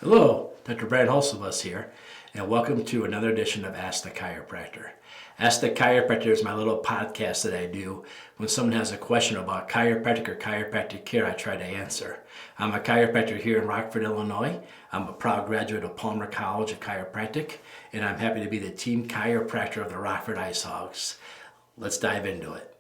Hello, Dr. Brad Hulsebus here, and welcome to another edition of Ask the Chiropractor. Ask the Chiropractor is my little podcast that I do when someone has a question about chiropractic or chiropractic care. I try to answer. I'm a chiropractor here in Rockford, Illinois. I'm a proud graduate of Palmer College of Chiropractic, and I'm happy to be the team chiropractor of the Rockford Ice Hogs. Let's dive into it.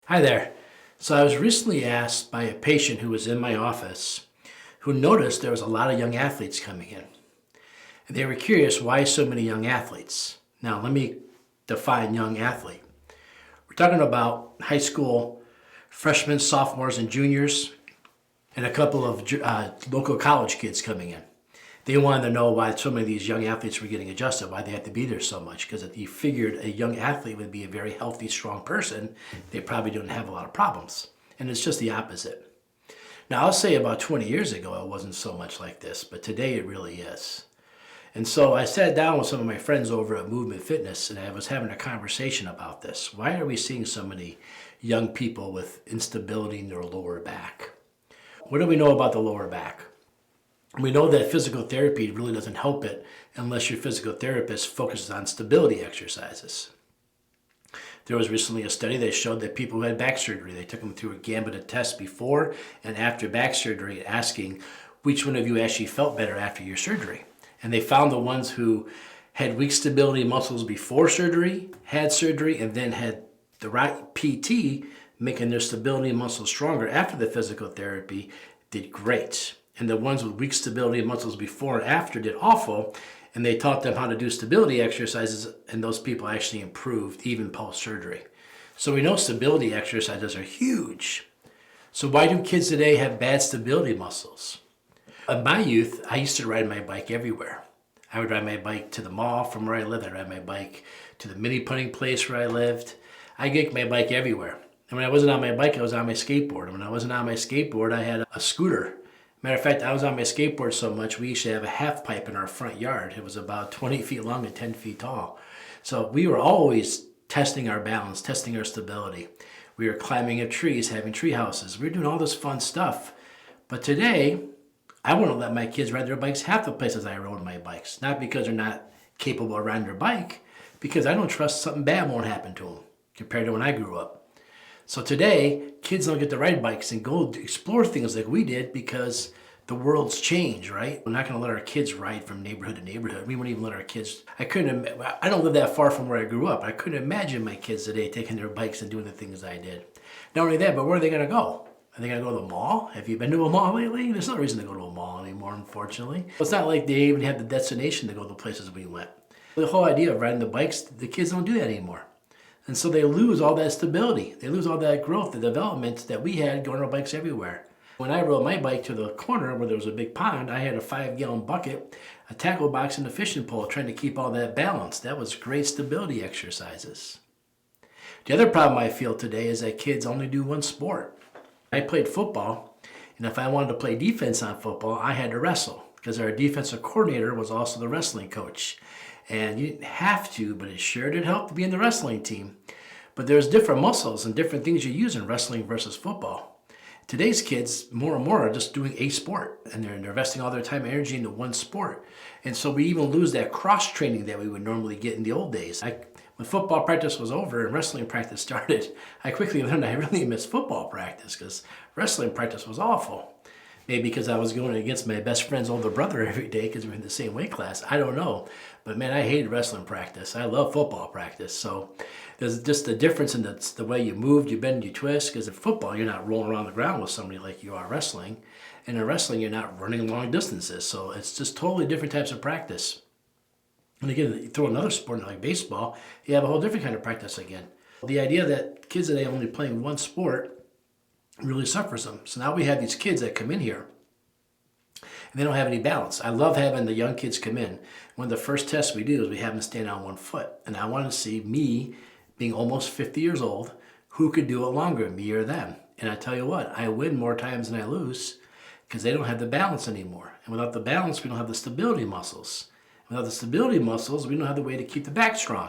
Hi there. So I was recently asked by a patient who was in my office who noticed there was a lot of young athletes coming in. And they were curious, why so many young athletes? Now let me define young athlete. We're talking about high school freshmen, sophomores, and juniors, and a couple of local college kids coming in. They wanted to know why so many of these young athletes were getting adjusted, why they had to be there so much, because if you figured a young athlete would be a very healthy, strong person, they probably don't have a lot of problems. And it's just the opposite. Now, I'll say about 20 years ago, it wasn't so much like this, but today it really is. And so I sat down with some of my friends over at Movement Fitness, and I was having a conversation about this. Why are we seeing so many young people with instability in their lower back? What do we know about the lower back? We know that physical therapy really doesn't help it unless your physical therapist focuses on stability exercises. There was recently a study that showed that people who had back surgery, they took them through a gambit of tests before and after back surgery, asking which one of you actually felt better after your surgery. And they found the ones who had weak stability muscles before surgery, had surgery, and then had the right PT making their stability muscles stronger after the physical therapy did great. And the ones with weak stability muscles before and after did awful, and they taught them how to do stability exercises, and those people actually improved even post-surgery. So we know stability exercises are huge. So why do kids today have bad stability muscles? In my youth, I used to ride my bike everywhere. I would ride my bike to the mall from where I lived. I'd ride my bike to the mini putting place where I lived. I get my bike everywhere. And when I wasn't on my bike, I was on my skateboard. And when I wasn't on my skateboard, I had a scooter. Matter of fact, I was on my skateboard so much, we used to have a half pipe in our front yard. It was about 20 feet long and 10 feet tall. So we were always testing our balance, testing our stability. We were climbing up trees, having tree houses. We were doing all this fun stuff. But today, I wouldn't let my kids ride their bikes half the places I rode my bikes. Not because they're not capable of riding their bike, because I don't trust something bad won't happen to them compared to when I grew up. So today, kids don't get to ride bikes and go explore things like we did because the world's changed, right? We're not going to let our kids ride from neighborhood to neighborhood. We wouldn't even let our kids. I don't live that far from where I grew up. I couldn't imagine my kids today taking their bikes and doing the things I did. Not only that, but where are they going to go? Are they going to go to the mall? Have you been to a mall lately? There's no reason to go to a mall anymore, unfortunately. It's not like they even have the destination to go to the places we went. The whole idea of riding the bikes, the kids don't do that anymore. And so they lose all that stability. They lose all that growth, the development that we had going on our bikes everywhere. When I rode my bike to the corner where there was a big pond, I had a 5-gallon bucket, a tackle box, and a fishing pole trying to keep all that balance. That was great stability exercises. The other problem I feel today is that kids only do one sport. I played football, and if I wanted to play defense on football, I had to wrestle because our defensive coordinator was also the wrestling coach. And you didn't have to, but it sure did help to be in the wrestling team. But there's different muscles and different things you use in wrestling versus football. Today's kids, more and more, are just doing a sport, and they're investing all their time and energy into one sport. And so we even lose that cross-training that we would normally get in the old days. When football practice was over and wrestling practice started, I quickly learned I really missed football practice because wrestling practice was awful. Maybe because I was going against my best friend's older brother every day because we were in the same weight class. I don't know. But man, I hated wrestling practice. I love football practice. So there's just a difference in the way you move, you bend, you twist. Because in football, you're not rolling around the ground with somebody like you are wrestling. And in wrestling, you're not running long distances. So it's just totally different types of practice. And again, you throw another sport like baseball, you have a whole different kind of practice again. The idea that kids today only playing one sport really suffers them. So now we have these kids that come in here and they don't have any balance. I love having the young kids come in. One of the first tests we do is we have them stand on one foot. And I want to see me, being almost 50 years old, who could do it longer, me or them. And I tell you what, I win more times than I lose because they don't have the balance anymore. And without the balance, we don't have the stability muscles. Without the stability muscles, we don't have the way to keep the back strong.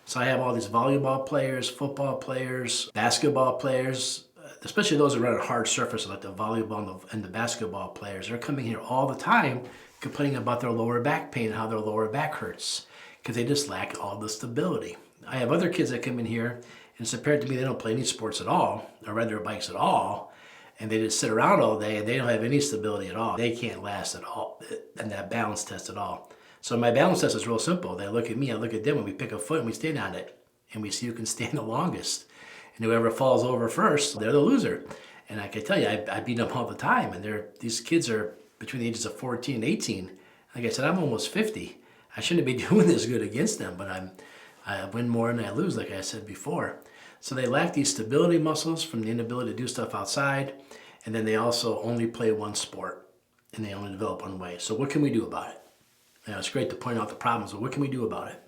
So I have all these volleyball players, football players, basketball players, especially those that run on hard surfaces like the volleyball and the basketball players. They're coming here all the time complaining about their lower back pain and how their lower back hurts because they just lack all the stability. I have other kids that come in here, and it's apparent to me they don't play any sports at all or ride their bikes at all, and they just sit around all day and they don't have any stability at all. They can't last at all in that balance test at all. So my balance test is real simple. They look at me, I look at them, and we pick a foot and we stand on it, and we see who can stand the longest. And whoever falls over first, they're the loser. And I can tell you, I beat them all the time. And these kids are between the ages of 14 and 18. Like I said, I'm almost 50. I shouldn't be doing this good against them, but I win more than I lose, like I said before. So they lack these stability muscles from the inability to do stuff outside. And then they also only play one sport, and they only develop one way. So what can we do about it? It's great to point out the problems, but what can we do about it?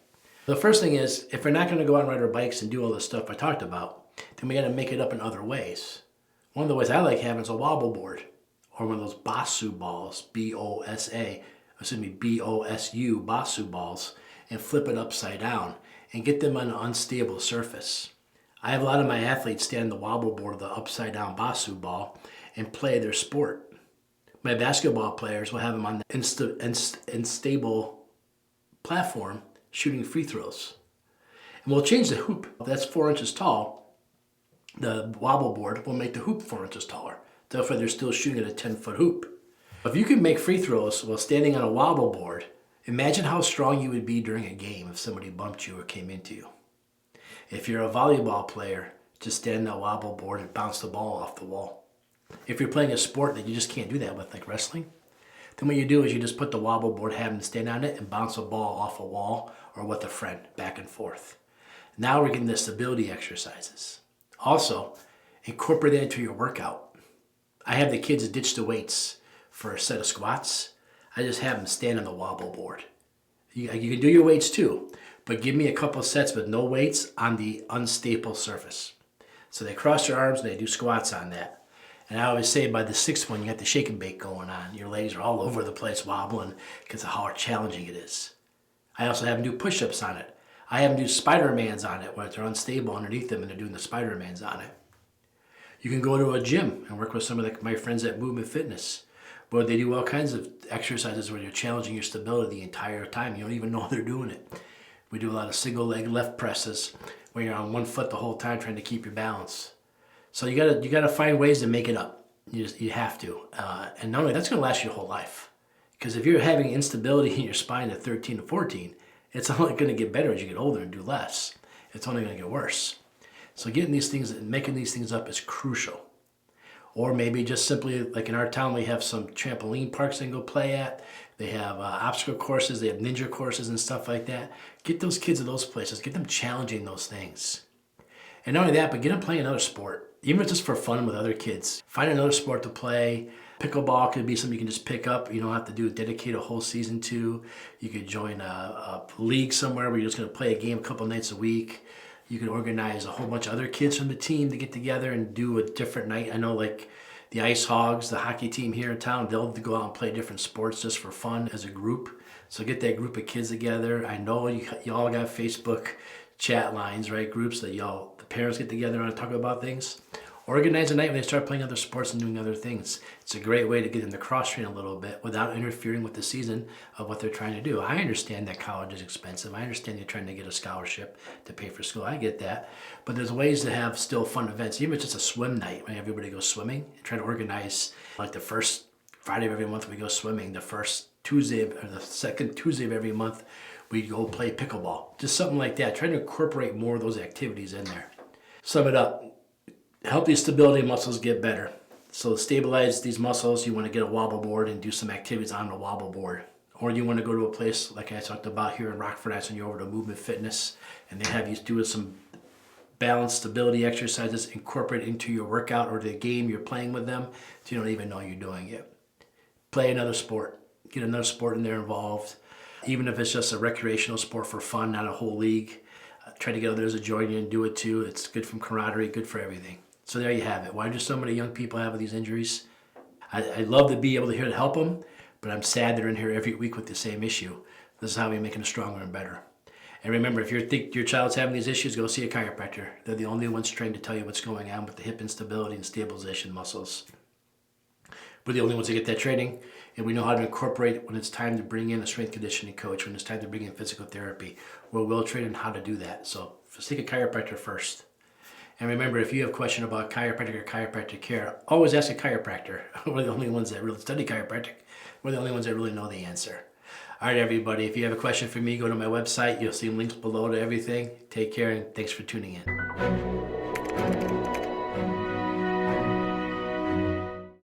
The first thing is, if we're not going to go out and ride our bikes and do all the stuff I talked about, then we got to make it up in other ways. One of the ways I like having is a wobble board, or one of those Bosu balls, B-O-S-U, Bosu balls, and flip it upside down and get them on an unstable surface. I have a lot of my athletes stand on the wobble board of the upside down Bosu ball and play their sport. My basketball players will have them on the unstable platform shooting free throws. And we'll change the hoop. That's 4 inches tall. The wobble board will make the hoop 4 inches taller. Therefore, they're still shooting at a 10-foot hoop. If you can make free throws while standing on a wobble board, imagine how strong you would be during a game if somebody bumped you or came into you. If you're a volleyball player, just stand on a wobble board and bounce the ball off the wall. If you're playing a sport that you just can't do that with, like wrestling, then what you do is you just put the wobble board, have them stand on it, and bounce a ball off a wall or with a friend, back and forth. Now we're getting the stability exercises. Also, incorporate that into your workout. I have the kids ditch the weights for a set of squats. I just have them stand on the wobble board. You can do your weights too, but give me a couple sets with no weights on the unstable surface. So they cross their arms and they do squats on that. And I always say by the sixth one, you got the shake and bake going on. Your legs are all over the place wobbling because of how challenging it is. I also have them do push-ups on it. I have them do Spider-Mans on it where they're unstable underneath them and they're doing the Spider-Mans on it. You can go to a gym and work with some of my friends at Movement Fitness, where they do all kinds of exercises where you're challenging your stability the entire time. You don't even know they're doing it. We do a lot of single leg left presses where you're on one foot the whole time trying to keep your balance. So you gotta find ways to make it up. You have to, and not only that's going to last you your whole life. Because if you're having instability in your spine at 13 to 14, it's only going to get better as you get older and do less. It's only going to get worse. So getting these things and making these things up is crucial. Or maybe just simply, like in our town, we have some trampoline parks they can go play at. They have obstacle courses, they have ninja courses and stuff like that. Get those kids to those places. Get them challenging those things. And not only that, but get them playing another sport. Even if it's just for fun with other kids. Find another sport to play. Pickleball could be something you can just pick up. You don't have to dedicate a whole season to. You could join a league somewhere where you're just going to play a game a couple nights a week. You could organize a whole bunch of other kids from the team to get together and do a different night. I know like the Ice Hogs, the hockey team here in town, they'll go out and play different sports just for fun as a group. So get that group of kids together. I know you all got Facebook chat lines, right? Groups that the parents get together and talk about things. Organize a night when they start playing other sports and doing other things. It's a great way to get them to cross-train a little bit without interfering with the season of what they're trying to do. I understand that college is expensive. I understand you're trying to get a scholarship to pay for school. I get that. But there's ways to have still fun events. Even if it's just a swim night when everybody goes swimming. Try to organize like the first Friday of every month we go swimming. The first Tuesday or the second Tuesday of every month we go play pickleball. Just something like that. Try to incorporate more of those activities in there. Sum it up. Help these stability muscles get better. So to stabilize these muscles, you want to get a wobble board and do some activities on the wobble board. Or you want to go to a place like I talked about here in Rockford. I send you over to Movement Fitness and they have you do some balance stability exercises, incorporate into your workout or the game you're playing with them so you don't even know you're doing it. Play another sport. Get another sport in there involved. Even if it's just a recreational sport for fun, not a whole league. Try to get others to join you and do it too. It's good from camaraderie, good for everything. So there you have it. Why do so many young people have these injuries? I'd love to be able to help them, but I'm sad they're in here every week with the same issue. This is how we make them stronger and better. And remember, if you think your child's having these issues, go see a chiropractor. They're the only ones trained to tell you what's going on with the hip instability and stabilization muscles. We're the only ones that get that training, and we know how to incorporate when it's time to bring in a strength conditioning coach, when it's time to bring in physical therapy. We're well trained in how to do that. So seek a chiropractor first. And remember, if you have a question about chiropractic or chiropractic care, always ask a chiropractor. We're the only ones that really study chiropractic. We're the only ones that really know the answer. All right, everybody, if you have a question for me, go to my website. You'll see links below to everything. Take care, and thanks for tuning in.